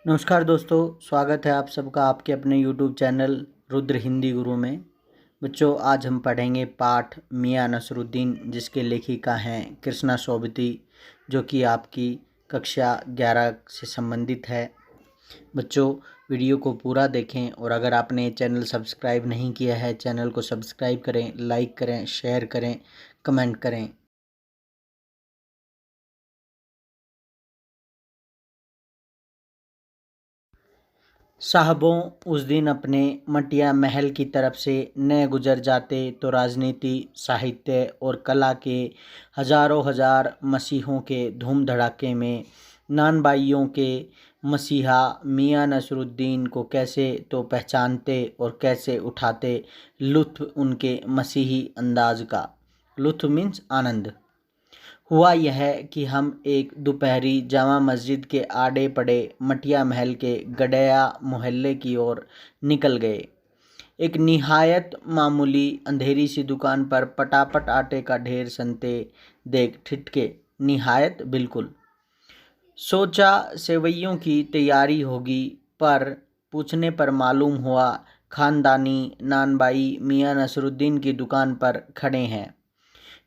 नमस्कार दोस्तों, स्वागत है आप सबका आपके अपने यूट्यूब चैनल रुद्र हिंदी गुरु में। बच्चों, आज हम पढ़ेंगे पाठ मियाँ नसरुद्दीन, जिसके लेखिका हैं कृष्णा सोबती, जो कि आपकी कक्षा 11 से संबंधित है। बच्चों, वीडियो को पूरा देखें और अगर आपने चैनल सब्सक्राइब नहीं किया है, चैनल को सब्सक्राइब करें, लाइक करें, शेयर करें, कमेंट करें। साहबों, उस दिन अपने मटिया महल की तरफ से न गुजर जाते तो राजनीति, साहित्य और कला के हजारों हजार मसीहों के धूम धड़ाके में नानबाइयों के मसीहा मियाँ नसरुद्दीन को कैसे तो पहचानते और कैसे उठाते लुत्फ़ उनके मसीही अंदाज का। लुत्फ़ मीन्स आनंद। हुआ यह कि हम एक दोपहरी जामा मस्जिद के आड़े पड़े मटिया महल के गडया मोहल्ले की ओर निकल गए। एक निहायत मामूली अंधेरी सी दुकान पर पटापट आटे का ढेर सनते देख ठिठके। निहायत बिल्कुल। सोचा सेवइयों की तैयारी होगी, पर पूछने पर मालूम हुआ खानदानी नानबाई मियाँ नसरुद्दीन की दुकान पर खड़े हैं,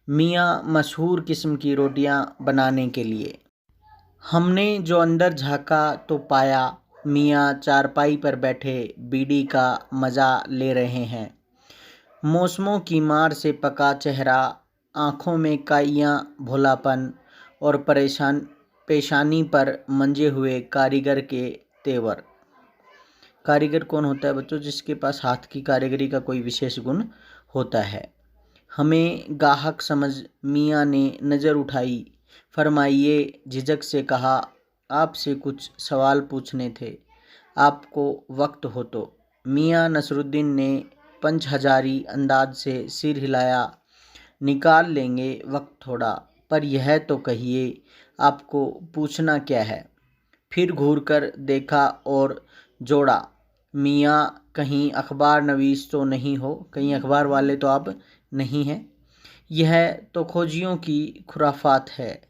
मियाँ मशहूर किस्म की रोटियां बनाने के लिए। हमने जो अंदर झाँका तो पाया मियाँ चारपाई पर बैठे बीड़ी का मज़ा ले रहे हैं। मौसमों की मार से पका चेहरा, आँखों में काइयाँ भोलापन और पेशानी पर मंजे हुए कारीगर के तेवर। कारीगर कौन होता है बच्चों? जिसके पास हाथ की कारीगरी का कोई विशेष गुण होता है। हमें गाहक समझ मियाँ ने नज़र उठाई। फरमाइए, झिझक से कहा, आपसे कुछ सवाल पूछने थे, आपको वक्त हो तो। मियाँ नसरुद्दीन ने पंचहजारी अंदाज से सिर हिलाया। निकाल लेंगे वक्त थोड़ा, पर यह तो कहिए, आपको पूछना क्या है? फिर घूरकर देखा और जोड़ा, मियाँ कहीं अखबार नवीस तो नहीं हो? कहीं अखबार वाले तो आप नहीं हैं? यह तो खोजियों की खुराफात है।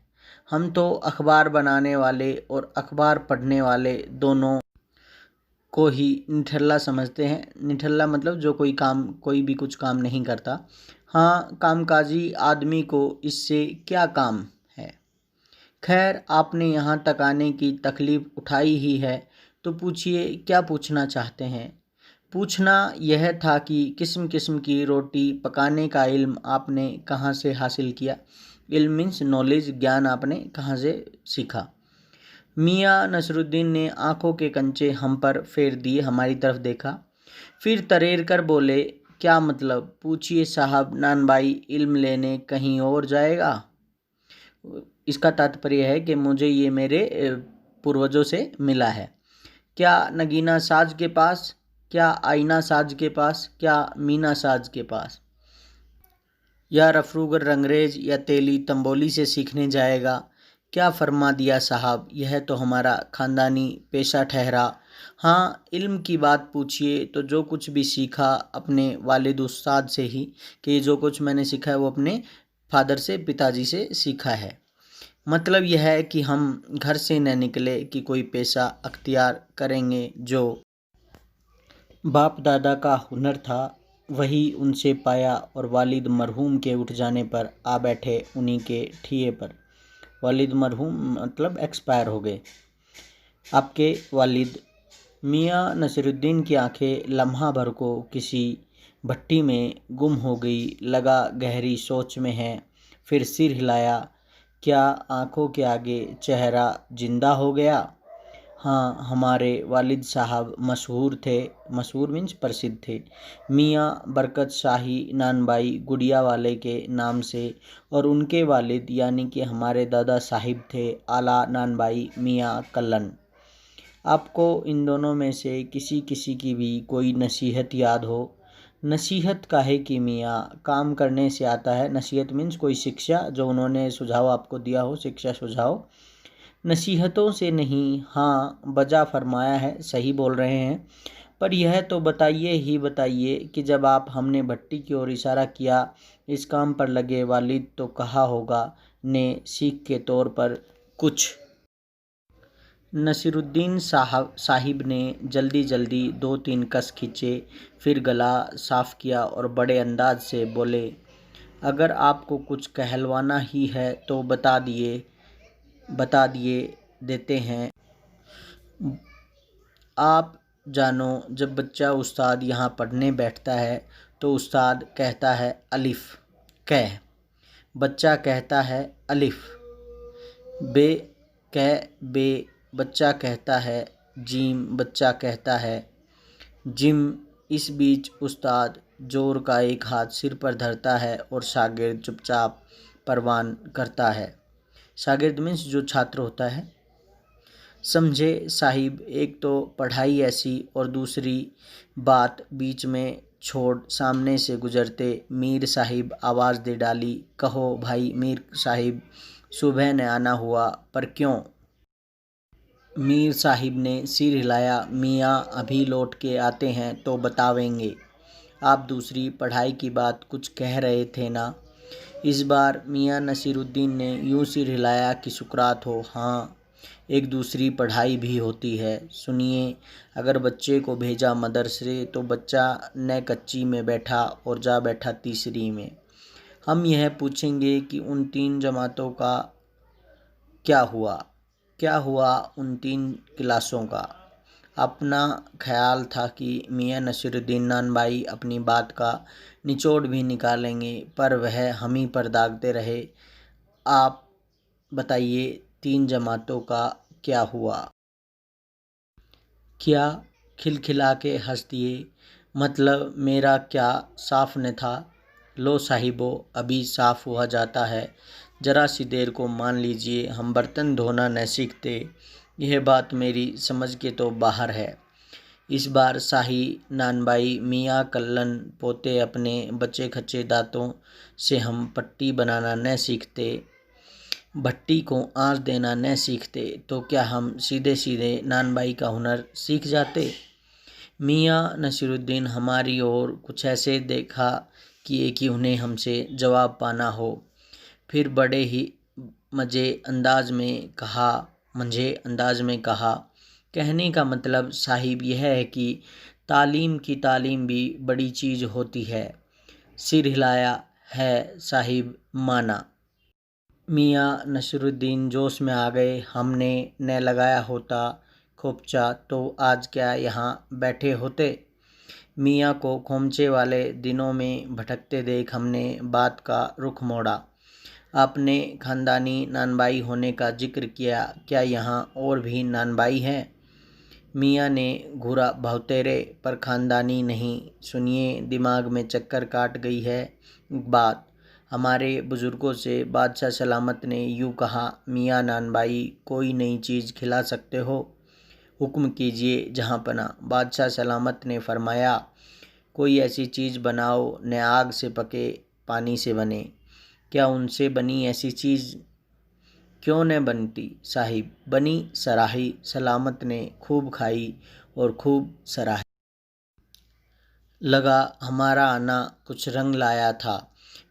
हम तो अखबार बनाने वाले और अखबार पढ़ने वाले दोनों को ही निठल्ला समझते हैं। निठल्ला मतलब जो कोई भी कुछ काम नहीं करता। हाँ, कामकाजी आदमी को इससे क्या काम है। खैर, आपने यहाँ तक आने की तकलीफ़ उठाई ही है तो पूछिए, क्या पूछना चाहते हैं? पूछना यह था कि किस्म किस्म की रोटी पकाने का इल्म आपने कहाँ से हासिल किया? इल्म मीन्स नॉलेज, ज्ञान आपने कहाँ से सीखा? मियाँ नसरुद्दीन ने आंखों के कंचे हम पर फेर दिए, हमारी तरफ देखा, फिर तरेर कर बोले, क्या मतलब? पूछिए साहब, नानबाई इल्म लेने कहीं और जाएगा? इसका तात्पर्य है कि मुझे ये मेरे पूर्वजों से मिला है। क्या नगीना साज के पास? क्या आईना साज के पास? क्या मीना साज के पास? या रफरूगर रंगरेज या तेली तंबोली से सीखने जाएगा? क्या फरमा दिया साहब, यह तो हमारा ख़ानदानी पेशा ठहरा। हाँ, इल्म की बात पूछिए तो जो कुछ भी सीखा अपने वालिद उस्ताद से ही, कि जो कुछ मैंने सीखा है वो अपने फादर से, पिताजी से सीखा है। मतलब यह है कि हम घर से न निकले कि कोई पेशा अख्तियार करेंगे। जो बाप दादा का हुनर था वही उनसे पाया और वालिद मरहूम के उठ जाने पर आ बैठे उन्हीं के ठिए पर। वालिद मरहूम मतलब एक्सपायर हो गए। आपके वालिद। मियाँ नसरुद्दीन की आंखें लम्हा भर को किसी भट्टी में गुम हो गई। लगा गहरी सोच में है, फिर सिर हिलाया। क्या आंखों के आगे चेहरा जिंदा हो गया? हाँ, हमारे वालिद साहब मशहूर थे। मशहूर मीन्स प्रसिद्ध थे। मियाँ बरकत शाही नानबाई गुड़िया वाले के नाम से, और उनके वालिद यानी कि हमारे दादा साहिब थे आला नानबाई मियाँ कल्लन। आपको इन दोनों में से किसी किसी की भी कोई नसीहत याद हो? नसीहत काहे की मियाँ, काम करने से आता है। नसीहत मीन्स कोई शिक्षा, जो उन्होंने सुझाव आपको दिया हो, शिक्षा सुझाव। नसीहतों से नहीं। हाँ, बजा फरमाया है, सही बोल रहे हैं। पर यह तो बताइए ही बताइए कि जब आप हमने भट्टी की ओर इशारा किया, इस काम पर लगे वालिद तो कहा होगा ने सीख के तौर पर कुछ नसीरुद्दीन साहिब ने जल्दी जल्दी 2-3 कस खींचे, फिर गला साफ़ किया और बड़े अंदाज से बोले, अगर आपको कुछ कहलवाना ही है तो बता दिए देते हैं। आप जानो, जब बच्चा उस्ताद यहाँ पढ़ने बैठता है तो उस्ताद कहता है अलिफ कह, बच्चा कहता है अलिफ बे कह बे, बच्चा कहता है जीम, बच्चा कहता है जिम। इस बीच उस्ताद जोर का एक हाथ सिर पर धरता है और शागिर्द चुपचाप परवान करता है। शागिर्द मीन्स जो छात्र होता है। समझे साहिब, एक तो पढ़ाई ऐसी और दूसरी बात बीच में छोड़ सामने से गुजरते मीर साहिब आवाज़ दे डाली, कहो भाई मीर साहिब, सुबह ने आना हुआ पर क्यों? मीर साहिब ने सिर हिलाया, मियाँ अभी लौट के आते हैं तो बतावेंगे। आप दूसरी पढ़ाई की बात कुछ कह रहे थे ना? इस बार मियाँ नसीरुद्दीन ने यूँ सिर हिलाया कि सुकरात हो। हाँ, एक दूसरी पढ़ाई भी होती है। सुनिए, अगर बच्चे को भेजा मदरसे तो बच्चा न कच्ची में बैठा और जा बैठा तीसरी में। हम यह पूछेंगे कि उन 3 जमातों का क्या हुआ उन 3 क्लासों का। अपना ख्याल था कि मियाँ नसीरुद्दीन नानबाई अपनी बात का निचोड़ भी निकालेंगे, पर वह हम ही पर दागते रहे। आप बताइए 3 जमातों का क्या हुआ? क्या? खिलखिला के हंस दिए। मतलब मेरा क्या साफ न था? लो साहिबो, अभी साफ हुआ जाता है। जरा सी देर को मान लीजिए हम बर्तन धोना न सीखते। यह बात मेरी समझ के तो बाहर है। इस बार शाही नानबाई मियाँ कल्लन पोते अपने बचे खचे दांतों से हम पट्टी बनाना न सीखते, भट्टी को आँच देना न सीखते तो क्या हम सीधे सीधे नानबाई का हुनर सीख जाते? मियाँ नसीरुद्दीन हमारी ओर कुछ ऐसे देखा किए कि उन्हें हमसे जवाब पाना हो। फिर बड़े ही मजे अंदाज में कहा, कहने का मतलब साहिब यह है कि तालीम की तालीम भी बड़ी चीज़ होती है। सिर हिलाया है साहिब, माना। मियाँ नसीरुद्दीन जोश में आ गए। हमने न लगाया होता खोपचा तो आज क्या यहाँ बैठे होते? मियाँ को खोमचे वाले दिनों में भटकते देख हमने बात का रुख मोड़ा। आपने खानदानी नानबाई होने का जिक्र किया, क्या यहाँ और भी नानबाई हैं? मियाँ ने घूरा भौतेरे, पर खानदानी नहीं। सुनिए, दिमाग में चक्कर काट गई है बात। हमारे बुज़ुर्गों से बादशाह सलामत ने यूँ कहा, मियाँ नानबाई कोई नई चीज़ खिला सकते हो? हुक्म कीजिए जहाँपना। बादशाह सलामत ने फरमाया, कोई ऐसी चीज़ बनाओ न आग से पके पानी से बने। क्या उनसे बनी ऐसी चीज़? क्यों न बनती साहिब, बनी सराही। सलामत ने खूब खाई और खूब सराही। लगा हमारा आना कुछ रंग लाया था।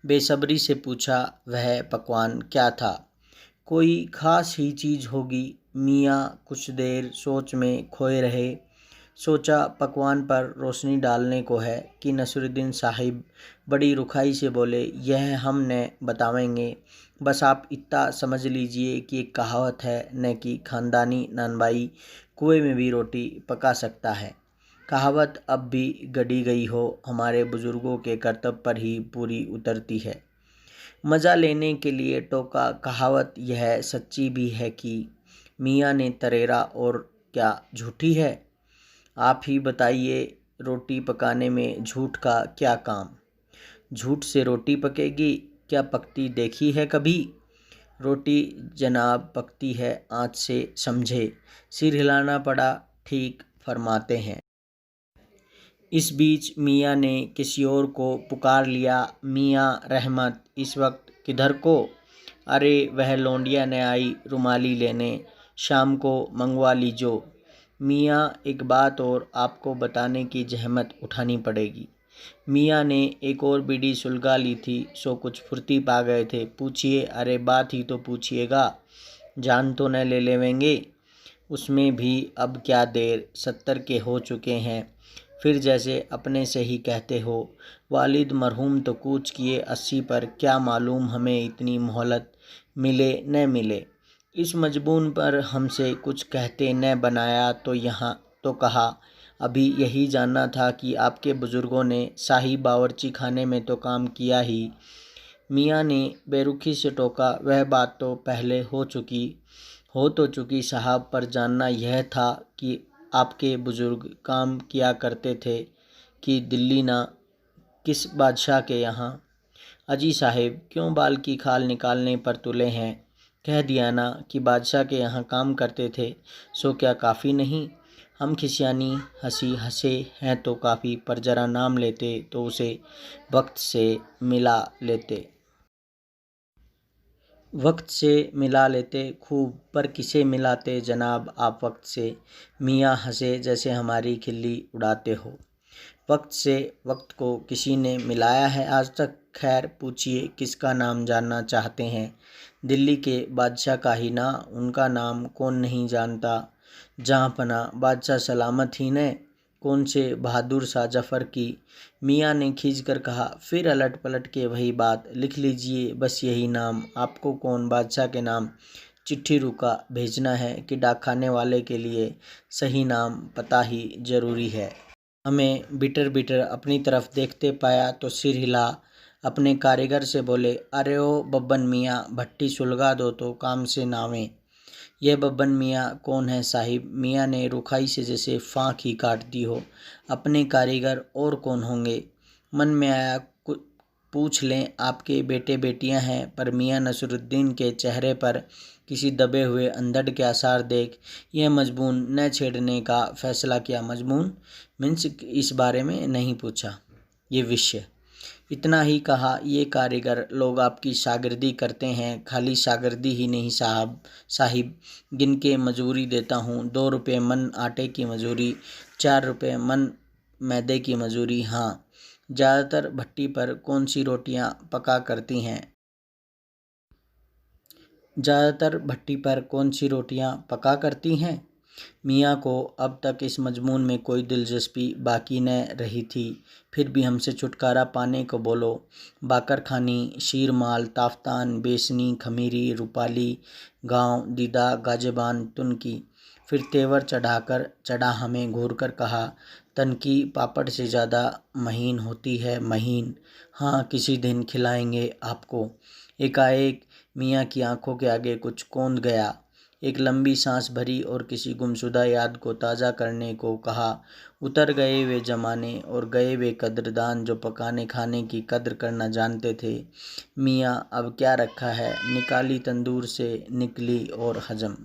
बेसब्री से पूछा, वह पकवान क्या था? कोई ख़ास ही चीज़ होगी। मियाँ कुछ देर सोच में खोए रहे। सोचा पकवान पर रोशनी डालने को है कि नसीरुद्दीन साहिब बड़ी रुखाई से बोले, यह हम न बतावेंगे, बस आप इतना समझ लीजिए कि एक कहावत है न कि खानदानी नानबाई कुएं में भी रोटी पका सकता है। कहावत अब भी गढ़ी गई हो, हमारे बुज़ुर्गों के कर्तव्य पर ही पूरी उतरती है। मज़ा लेने के लिए टोका, कहावत यह सच्ची भी है कि मियाँ ने तरेरा और क्या झूठी है? आप ही बताइए, रोटी पकाने में झूठ का क्या काम? झूठ से रोटी पकेगी? क्या पकती देखी है कभी? रोटी जनाब पकती है आँच से, समझे। सिर हिलाना पड़ा, ठीक फरमाते हैं। इस बीच मियाँ ने किसी और को पुकार लिया, मियाँ रहमत इस वक्त किधर को? अरे वह लौंडिया ने आई रुमाली लेने, शाम को मंगवा लीजो। मियाँ एक बात और आपको बताने की जहमत उठानी पड़ेगी। मियाँ ने एक और बीड़ी सुलगा ली थी, सो कुछ फुर्ती पा गए थे। पूछिए। अरे बात ही तो पूछिएगा, जान तो न ले लेवेंगे? उसमें भी अब क्या देर, 70 के हो चुके हैं। फिर जैसे अपने से ही कहते हो, वालिद मरहूम तो कूच किए 80 पर, क्या मालूम हमें इतनी मोहलत मिले न मिले। इस मजबून पर हमसे कुछ कहते न बनाया तो यहाँ तो कहा, अभी यही जानना था कि आपके बुजुर्गों ने शाही बावर्ची खाने में तो काम किया ही। मियाँ ने बेरुखी से टोका, वह बात तो पहले हो तो चुकी साहब, पर जानना यह था कि आपके बुजुर्ग काम किया करते थे कि दिल्ली ना किस बादशाह के यहाँ। अजी साहिब, क्यों बाल की खाल निकालने पर तुले हैं? कह दिया ना कि बादशाह के यहाँ काम करते थे, सो क्या काफ़ी नहीं? हम खिसियानी हंसी हंसे हैं तो काफ़ी, पर जरा नाम लेते तो उसे वक्त से मिला लेते। वक्त से मिला लेते खूब, पर किसे मिलाते जनाब आप वक्त से? मियाँ हंसे, जैसे हमारी खिल्ली उड़ाते हो। वक्त से वक्त को किसी ने मिलाया है आज तक? खैर पूछिए, किसका नाम जानना चाहते हैं? दिल्ली के बादशाह का ही ना, उनका नाम कौन नहीं जानता। जहाँ पना बादशाह सलामत ही ने, कौन से बहादुर शाह जफ़र की। मियाँ ने खींचकर कहा, फिर अलट पलट के वही बात, लिख लीजिए बस यही नाम। आपको कौन बादशाह के नाम चिट्ठी रुका भेजना है कि डाकखाने वाले के लिए सही नाम पता ही जरूरी है? हमें बिटर बिटर अपनी तरफ देखते पाया तो सिर हिला, अपने कारीगर से बोले, अरे ओ बब्बन मियाँ, भट्टी सुलगा दो तो काम से नावें। यह बब्बन मियाँ कौन है साहिब? मियाँ ने रुखाई से जैसे फाँक ही काट दी हो। अपने कारीगर और कौन होंगे? मन में आया पूछ लें, आपके बेटे बेटियां हैं, पर मियाँ नसरुद्दीन के चेहरे पर किसी दबे हुए अंधड़ के आसार देख यह मजबून न छेड़ने का फैसला किया। मजबून मीन्स इस बारे में नहीं पूछा, ये विषय इतना ही कहा, ये कारीगर लोग आपकी शागिर्दी करते हैं। खाली शागिर्दी ही नहीं साहिब, गिन के मजूरी देता हूँ। 2 रुपये मन आटे की मजूरी, 4 रुपये मन मैदे की मजूरी। हाँ, ज़्यादातर भट्टी पर कौन सी रोटियाँ पका करती हैं? ज़्यादातर भट्टी पर कौन सी रोटियाँ पका करती हैं? मियाँ को अब तक इस मजमून में कोई दिलचस्पी बाकी न रही थी। फिर भी हमसे छुटकारा पाने को बोलो। बाकर खानी, शीरमाल, ताफ्तान, बेसनी, खमीरी, रूपाली, गाँव, दीदा, गाजेबान, तुनकी। फिर तेवर चढ़ा हमें घूर कर कहा, तनकी पापड़ से ज़्यादा महीन होती है, महीन। हाँ, किसी दिन खिलाएंगे आपको। एकाएक मियाँ की आंखों के आगे कुछ कौंध गया। एक लंबी सांस भरी और किसी गुमशुदा याद को ताज़ा करने को कहा। उतर गए वे ज़माने और गए वे कदरदान जो पकाने खाने की कद्र करना जानते थे। मियाँ अब क्या रखा है, निकाली तंदूर से निकली और हजम।